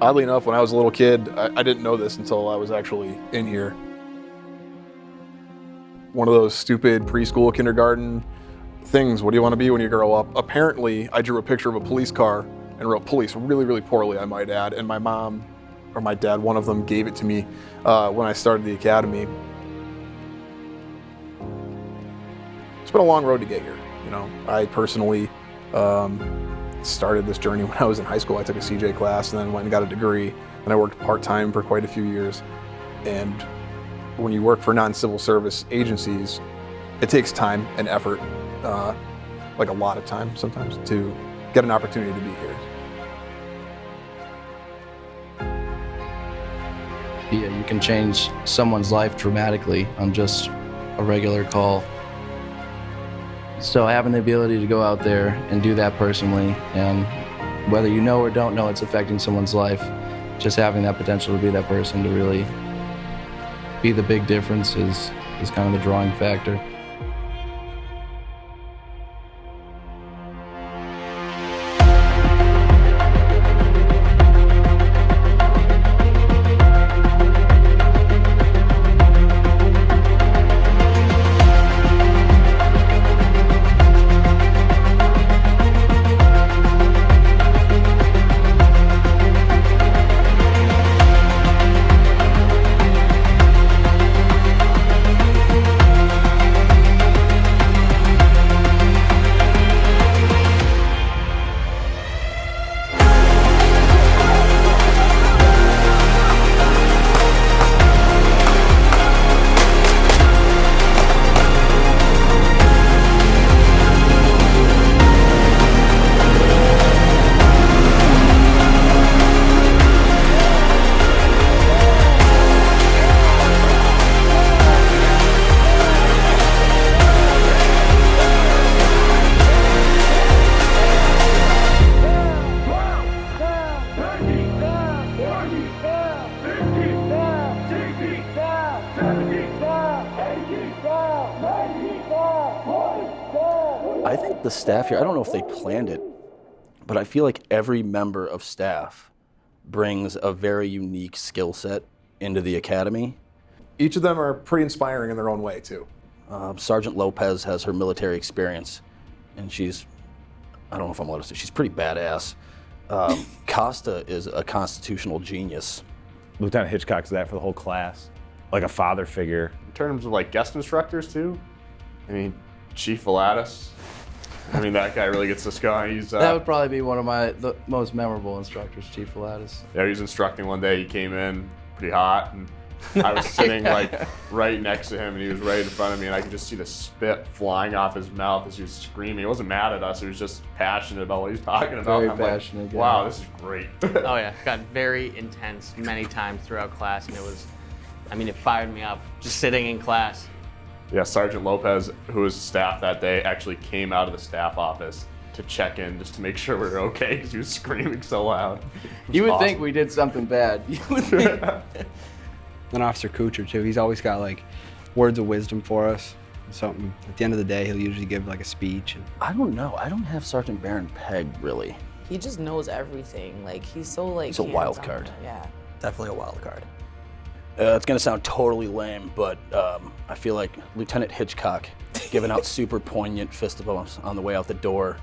Oddly enough, when I was a little kid, I didn't know this until I was actually in here. One of those stupid preschool, kindergarten things, what do you want to be when you grow up? Apparently, I drew a picture of a police car and wrote police really, really poorly, I might add, and my mom or my dad, one of them, gave it to me when I started the academy. It's been a long road to get here. You know, I personally started this journey when I was in high school. I took a CJ class and then went and got a degree, and I worked part-time for quite a few years. And when you work for non-civil service agencies, it takes time and effort, like a lot of time sometimes, to get an opportunity to be here. Yeah, you can change someone's life dramatically on just a regular call. So having the ability to go out there and do that personally, and whether you know or don't know it's affecting someone's life, just having that potential to be that person to really be the big difference is kind of the drawing factor. I think the staff here, I don't know if they planned it, but I feel like every member of staff brings a very unique skill set into the academy. Each of them are pretty inspiring in their own way, too. Sergeant Lopez has her military experience, and she's, I don't know if I'm allowed to say, she's pretty badass. Costa is a constitutional genius. Lieutenant Hitchcock's that for the whole class, like a father figure. In terms of like guest instructors too, I mean, Chief Valatis. I mean, that guy really gets us going. He's that would probably be one of the most memorable instructors, Chief Valatis. Yeah, he was instructing one day. He came in pretty hot, and I was sitting like right next to him, and he was right in front of me, and I could just see the spit flying off his mouth as he was screaming. He wasn't mad at us. He was just passionate about what he was talking about. Very I'm passionate. like, wow, this is great. Oh yeah, got very intense many times throughout class, and it fired me up just sitting in class. Yeah, Sergeant Lopez, who was staff that day, actually came out of the staff office to check in just to make sure we were okay because he was screaming so loud. You would think we did something bad. You would think. And Officer Kuchar too, he's always got like words of wisdom for us. Something at the end of the day, he'll usually give like a speech. I don't know. I don't have Sergeant Baron pegged really. He just knows everything. Like he's so like. He's a wild card. Yeah. Definitely a wild card. It's gonna sound totally lame, but I feel like Lieutenant Hitchcock giving out super poignant fist bumps on the way out the door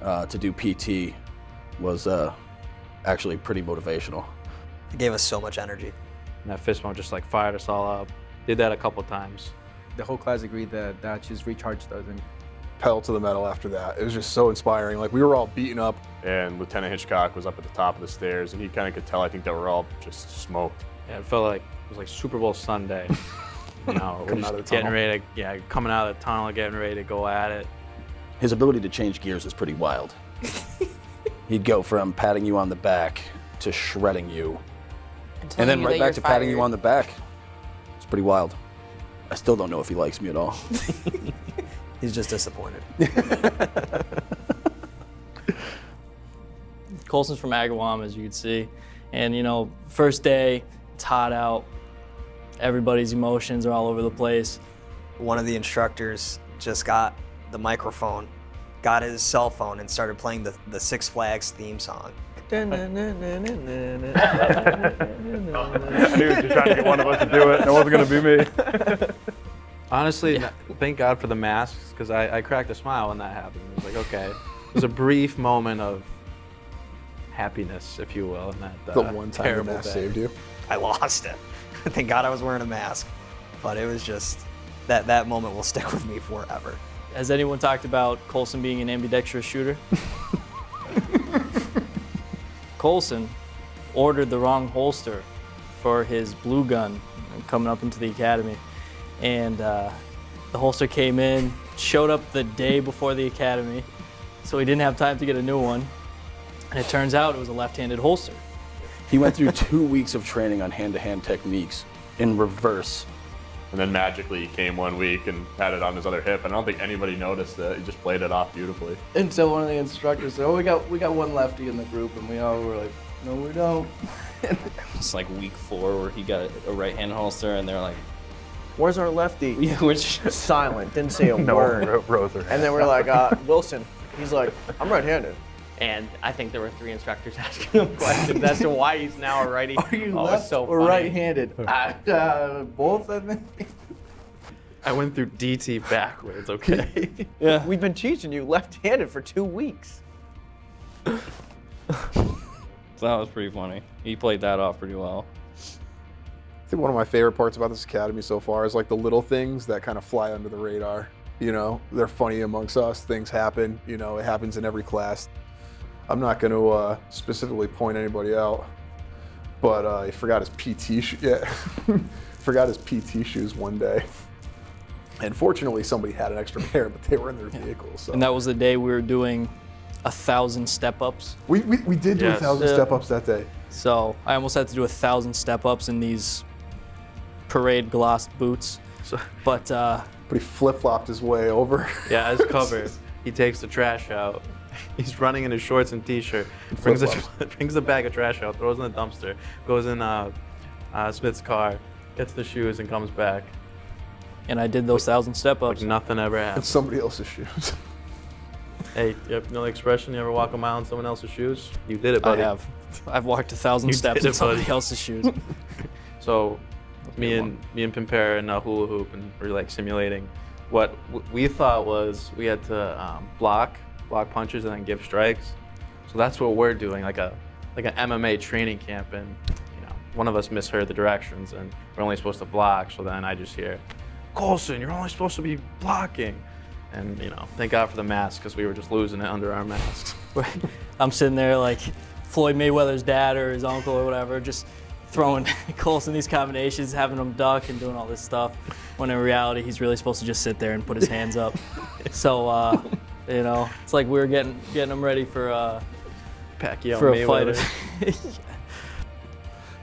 to do PT was actually pretty motivational. It gave us so much energy. And that fist bump just like fired us all up. Did that a couple times. The whole class agreed that just recharged us. And Pedal to the metal after that. It was just so inspiring. Like we were all beaten up. And Lieutenant Hitchcock was up at the top of the stairs, and he kind of could tell, I think, that we're all just smoked. Yeah, it felt like it was like Super Bowl Sunday. You know, Coming out of the tunnel. Coming out of the tunnel, getting ready to go at it. His ability to change gears is pretty wild. He'd go from patting you on the back to shredding you, and then right back to patting you on the back. It's pretty wild. I still don't know if he likes me at all. He's just disappointed. Colson's from Agawam, as you can see. And, you know, first day, it's hot out. Everybody's emotions are all over the place. One of the instructors just got the microphone, got his cell phone, and started playing the Six Flags theme song. I knew just trying to get one of us to do it. It wasn't going to be me. Honestly, thank God for the masks, because I cracked a smile when that happened. It was like, okay, it was a brief moment of happiness, if you will, in that The one time the terrible mask day. saved you. I lost it. Thank God I was wearing a mask. But it was just, that moment will stick with me forever. Has anyone talked about Colson being an ambidextrous shooter? Colson ordered the wrong holster for his blue gun coming up into the academy. And the holster came in, showed up the day before the academy, so he didn't have time to get a new one. And it turns out it was a left-handed holster. He went through 2 weeks of training on hand-to-hand techniques in reverse. And then magically he came one week and had it on his other hip. And I don't think anybody noticed it. He just played it off beautifully. Until one of the instructors said, "Oh, we got one lefty in the group," and we all were like, "No, we don't." It's like week 4 where he got a right-hand holster, and they're like, "Where's our lefty?" Yeah, which silent, didn't say a No word. rose her And then we're like, Wilson. He's like, "I'm right-handed." And I think there were 3 instructors asking him questions as to why he's now a righty. Are you Oh, left it's so or funny. right-handed? Both, I think. I went through DT backwards, okay? Yeah. We've been teaching you left-handed for 2 weeks. So that was pretty funny. He played that off pretty well. I think one of my favorite parts about this academy so far is like the little things that kind of fly under the radar. You know, they're funny amongst us. Things happen. You know, it happens in every class. I'm not going to specifically point anybody out, but he forgot his PT forgot his PT shoes one day. And fortunately, somebody had an extra pair, but they were in their vehicle. So. And that was the day we were doing 1,000 step-ups. We did do 1,000 step-ups that day. So I almost had to do 1,000 step-ups in these parade glossed boots. But he flip-flopped his way over. Yeah, as cover, he takes the trash out. He's running in his shorts and t-shirt, brings a bag of trash out, throws in the dumpster, goes in Smith's car, gets the shoes, and comes back. And I did those 1,000 step-ups. Like nothing ever happened. It's somebody else's shoes. Hey, you know the expression, you ever walk a mile in someone else's shoes? You did it, buddy. I have. I've walked 1,000 You steps did in it, somebody buddy. else's shoes. So me and Pimpera and hula hoop, and we're like simulating what we thought was we had to block punches and then give strikes. So that's what we're doing, like an MMA training camp. And you know, one of us misheard the directions, and we're only supposed to block. So then I just hear, "Colson, you're only supposed to be blocking." And you know, thank God for the mask, because we were just losing it under our masks. I'm sitting there like Floyd Mayweather's dad or his uncle or whatever, just throwing Colson these combinations, having him duck and doing all this stuff, when in reality he's really supposed to just sit there and put his hands up. So you know, it's like we were getting him ready for Pacquiao for a Mayweather. fighter.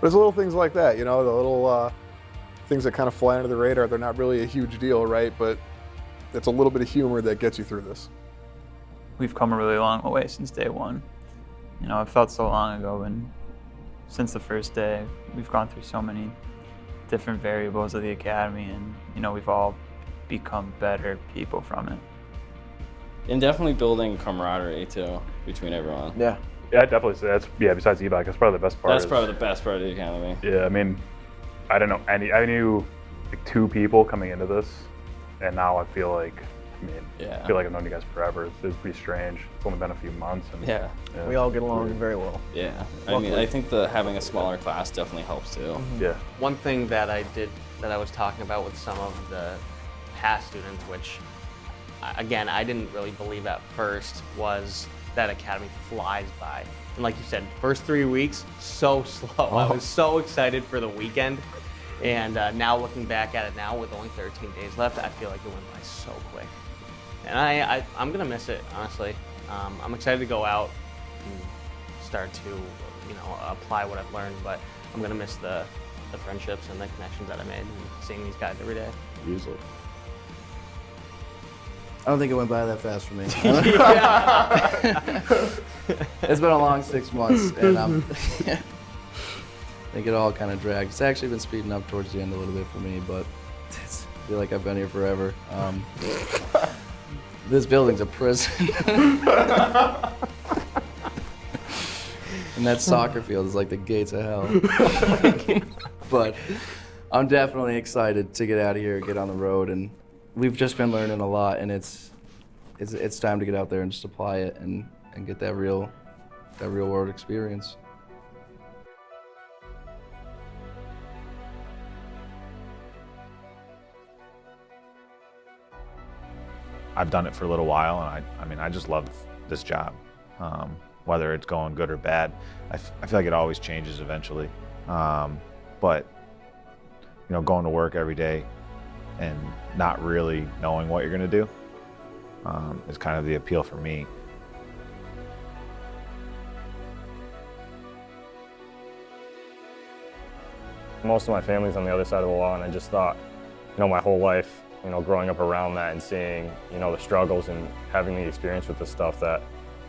But it's little things like that, you know, the little things that kind of fly under the radar. They're not really a huge deal, right? But it's a little bit of humor that gets you through this. We've come a really long way since day one. You know, it felt so long ago, and since the first day, we've gone through so many different variables of the academy, and you know, we've all become better people from it. And definitely building camaraderie too between everyone. Yeah. Yeah, I'd definitely say that's, besides evac, that's probably the best part. That's probably the best part of the academy. Yeah, I mean, I don't know I knew like 2 people coming into this, and now I feel like, I feel like I've known you guys forever. It's pretty strange. It's only been a few months. And, Yeah. We all get along very well. Yeah. I mean, I think having a smaller class definitely helps too. Mm-hmm. Yeah. One thing that I was talking about with some of the past students, which again, I didn't really believe at first, was that academy flies by. And like you said, first 3 weeks, so slow. I was so excited for the weekend. And now looking back at it now with only 13 days left, I feel like it went by so quick. And I'm gonna miss it, honestly. I'm excited to go out and start to, you know, apply what I've learned, but I'm gonna miss the friendships and the connections that I made and seeing these guys every day. Usually. I don't think it went by that fast for me. It's been a long 6 months, and I think it all kind of dragged. It's actually been speeding up towards the end a little bit for me, but I feel like I've been here forever. This building's a prison. And that soccer field is like the gates of hell. But I'm definitely excited to get out of here, get on the road, and we've just been learning a lot, and it's time to get out there and just apply it and get that real world experience. I've done it for a little while, and I mean, I just love this job. Whether it's going good or bad, I feel like it always changes eventually. But you know, going to work every day and not really knowing what you're going to do is kind of the appeal for me. Most of my family's on the other side of the law, and I just thought, you know, my whole life, you know, growing up around that and seeing, you know, the struggles and having the experience with this stuff, that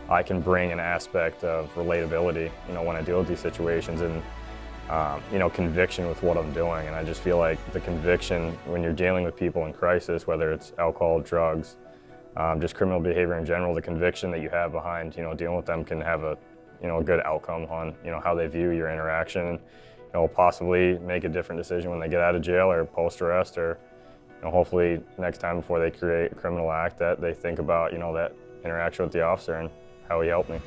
I can bring an aspect of relatability, you know, when I deal with these situations, and you know, conviction with what I'm doing. And I just feel like the conviction when you're dealing with people in crisis, whether it's alcohol, drugs, just criminal behavior in general, the conviction that you have behind, you know, dealing with them can have a, you know, a good outcome on, you know, how they view your interaction, and, you know, possibly make a different decision when they get out of jail or post arrest, or, you know, hopefully next time before they create a criminal act that they think about, you know, that interaction with the officer and how he helped me.